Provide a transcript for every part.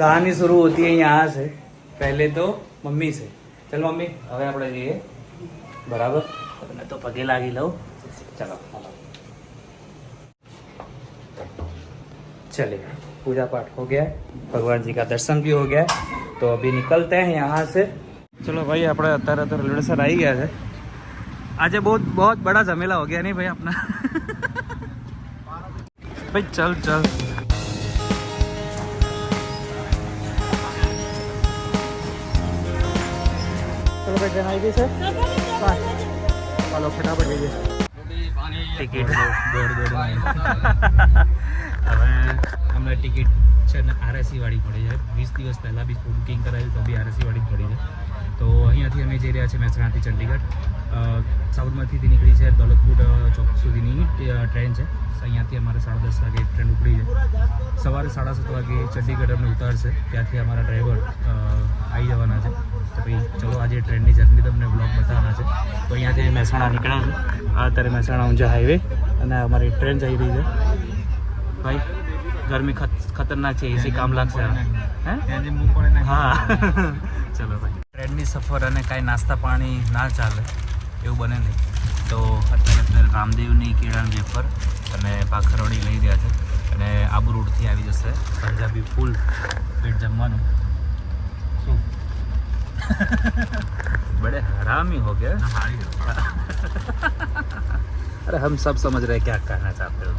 कहानी शुरू होती है यहाँ से, पहले तो मम्मी से। चलो मम्मी હવે આપણે જઈએ बराबर। मैं तो पगे लागी लो। चलो चलिए, पूजा पाठ हो गया है, भगवान जी का दर्शन भी हो गया है, तो अभी निकलते हैं यहाँ से। चलो भाई આપણે અત્યારે તો રેલવે સ્ટેશન આવી ગયા છે। આજે बहुत बड़ा झमेला हो गया नहीं भाई अपना। भाई चल चल चलो भाई जन आई गई सर, चलो फटाफट लीजिए टिकિટ હવે અમને ટિકિટ છે ને આરએસી વાળી પડી છે। 20 દિવસ પહેલાં બી બુકિંગ કરાવ્યું તો બી આરએસી વાળી પડી છે। તો અહીંયાથી અમે જઈ રહ્યા છીએ મહેસાણાથી ચંડીગઢ। સાબરમતીથી નીકળી છે, દોલતપુર ચોક સુધીની ટ્રેન છે। અહીંયાથી અમારે 10:30 વાગે ટ્રેન ઉપડી છે। સવારે 7:30 વાગે ચંડીગઢ અમને ઉતારશે, ત્યાંથી અમારા ડ્રાઈવર આવી જવાના છે। તો ભાઈ ચલો આજે ટ્રેનની જર્ની તમને બ્લોગ બતાવવાના છે। તો અહીંયાથી મહેસાણા નીકળ્યા છે, અત્યારે મહેસાણા ઊંઝા હાઈવે અને અમારી ટ્રેન જઈ રહી છે। ભાઈ ગરમી ખતરનાક છે, એસી કામ લાગશે હે? હા ચલો ભાઈ, ટ્રેનની સફર અને કાંઈ નાસ્તા પાણી ના ચાલે એવું બને નહીં, તો અત્યારે રામદેવની કેળાની વેફર અને ભાખરવડી લઈ રહ્યા છે અને આબુ રોડથી આવી જશે પંજાબી ફૂલ પેટ જમવાનું। શું बड़े हरामी हो गए। अरे हम सब समझ रहे क्या कहना चाहते हो।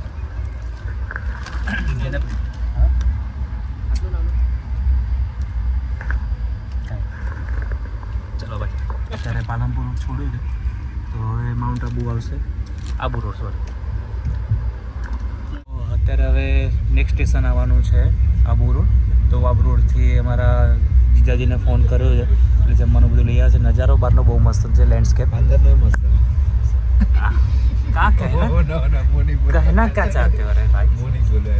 चलो भाई અત્યારે પાલનપુર છોડ્યું છે, તો હવે માઉન્ટ આબુ આવશે, આબુ રોડ સોરી। અત્યારે હવે નેક્સ્ટ સ્ટેશન આવવાનું છે આબુ રોડ। તો આબુ રોડથી અમારા જીજાજીને ફોન કર્યો છે એટલે જમવાનું બધું લઈ આવે છે। નજારો બહારનો બહુ મસ્ત છે, લેન્ડસ્કેપ અંદરનો મસ્ત। क्या कहना क्या चाहते हो? अरे भाई मोनी बोले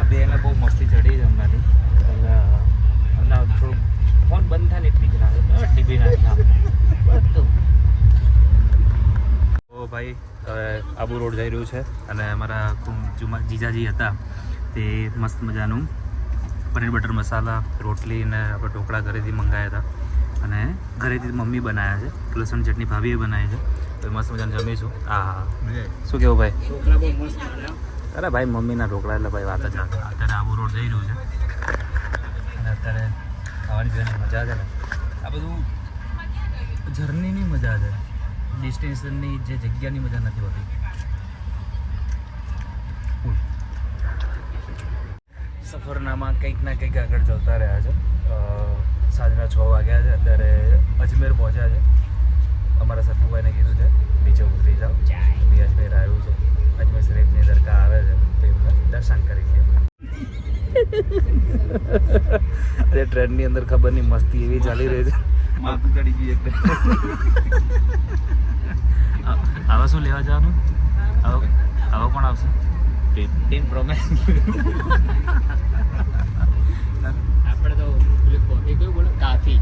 अभी એને બહુ મસ્તી ચડી છે હમણાંથી, એટલે થોડું ફોન બંધ થાય ને એટલી જ રાહ ટીવી ના બધું। તો ભાઈ હવે આબુ રોડ જઈ રહ્યું છે અને અમારા જીજાજી હતા તે મસ્ત મજાનું પનીર બટર મસાલા, રોટલી અને આપણે ઢોકળા ઘરેથી મંગાવ્યા હતા અને ઘરેથી મમ્મી બનાવ્યા છે, લસણ ચટણી ભાભીએ બનાવી છે, તો મસ્ત મજાનું જમીશું। હા શું કેવું ભાઈ? ઢોકળા બહુ મસ્ત બન્યા। અરે ભાઈ મમ્મીના ઢોકળા એટલે ભાઈ વાત જ આવે। અત્યારે આબુ રોડ જઈ રહ્યું છે અને અત્યારે ખાવાની પીવાની મજા છે ને, આ બધું જર્નીની મજા છે, ડેસ્ટિનેશનની જે જગ્યાની મજા નથી હોતી। સફરનામાં કંઈક ના કંઈક આગળ જતા રહ્યા છે। સાંજના 6 વાગ્યા છે, અત્યારે અજમેર પહોંચ્યા છે। અમારા સફુભાઈને કીધું છે નીચે ઉતરી જાઓ, બી અજમેર આવ્યું છે, અજમેર શરીફની દરગાહ આવે છે તો એમને દર્શન કરી છે। અરે ટ્રેનની અંદર ખબર નહીં મસ્તી એવી ચાલી રહી છે, માથું ચડી ગયું એકદમ। હવે શું લેવા જવાનું? હવે કોણ આવશે? 15 પ્રો મેક્સ। આપણે તો कॉफी को बोला काफी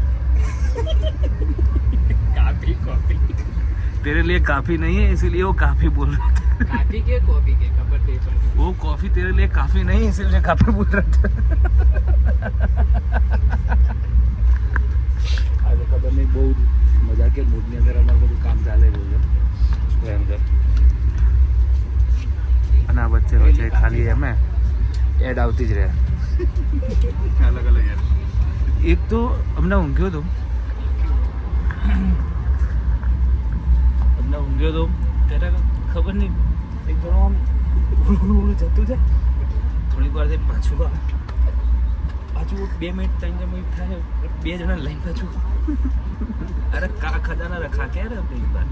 काफी कॉफी तेरे लिए काफी नहीं है इसीलिए वो काफी बोल रहा था। काफी के कॉफी के खबर दे पर वो कॉफी तेरे लिए काफी नहीं है इसीलिए काफी बोल रहा था। आज खबर नहीं बहुत मजा के मूड ની અંદર અમારું બધું કામ ચાલે રહ્યું છે અંદર અને આ વચ્ચે વચ્ચે ખાલી અમે એડ આવતી જ રહે અલગ અલગ યાર। एक तो हमने ઊંઘ્યો તો ત્યારે ખબર નહીં એકદમ આમ જતું જાય, થોડીક વાર પાછું 2 મિનિટ 3 મિનિટ થાય, 2 જણા લઈને પાછું अरे का खजाना रखा क्या रे अपनी बार।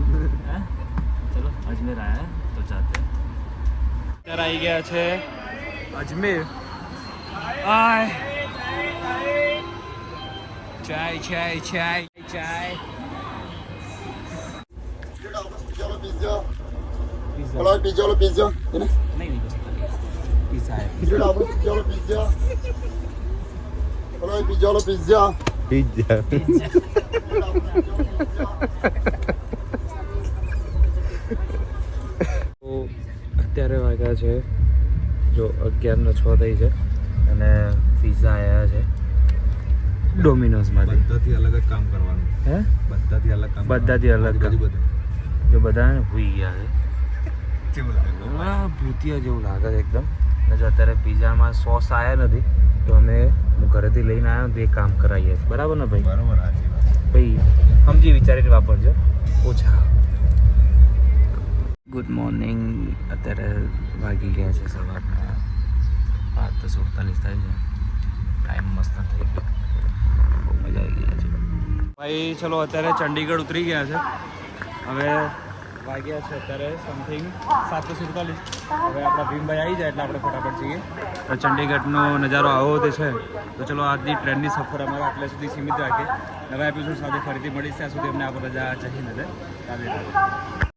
हाँ चलो अजमेर आया तो जाते हैं। અત્યારે આવી ગયા છે અજમેર। આય चाय चाय चाय चाय Allora pizza la pizza? नहीं पिज़्ज़ा है। Pizza la pizza. Allora pizza la pizza. Pizza. તો અત્યારે વાગ્યા છે જો 11:06 થઈ છે અને પિઝા આવ્યા છે ડોમિનોઝમાંથી. બધાથી અલગ જ કામ કરવાનું. હે બધાથી અલગ કામ. બધાથી અલગ કામ. આજુબાજુ બધું. જો બધા ભૂઈ ગયા છે. કેવું લાગે? ભૂતિયા જેવું લાગે છે એકદમ. અને જો અત્યારે પિઝામાં સોસ આવ્યા નથી તો અમે હું ઘરેથી લઈને આવ્યો તો એ કામ કરાવીએ છીએ. બરાબર ને ભાઈ? બરોબર સાચી વાત. ભાઈ સમજી વિચારીને વાપરજો ઓછા. Good morning. અત્યારે વાગી ગયા છે સવારના 7:47 થાય છે. ટાઈમ મસ્ત થઈ ગયો. બહુ મજા આવી ગયા છે ભાઈ. ચલો અત્યારે ચંડીગઢ ઉતરી ગયા છે. હવે વાગ્યા છે અત્યારે સમથિંગ 7:47. હવે આપણા ભીમભાઈ આવી જાય એટલે આપણે ફટાફટ જઈએ. તો ચંડીગઢનો નજારો આવો તે છે. તો ચલો આજની ટ્રેનની સફર અમારે આટલે સુધી સીમિત રાખીએ. નવા એપિસોડ સાથે ફરીથી મળીશ. ત્યાં સુધી અમને આપણે રજા ચાહીને કાલે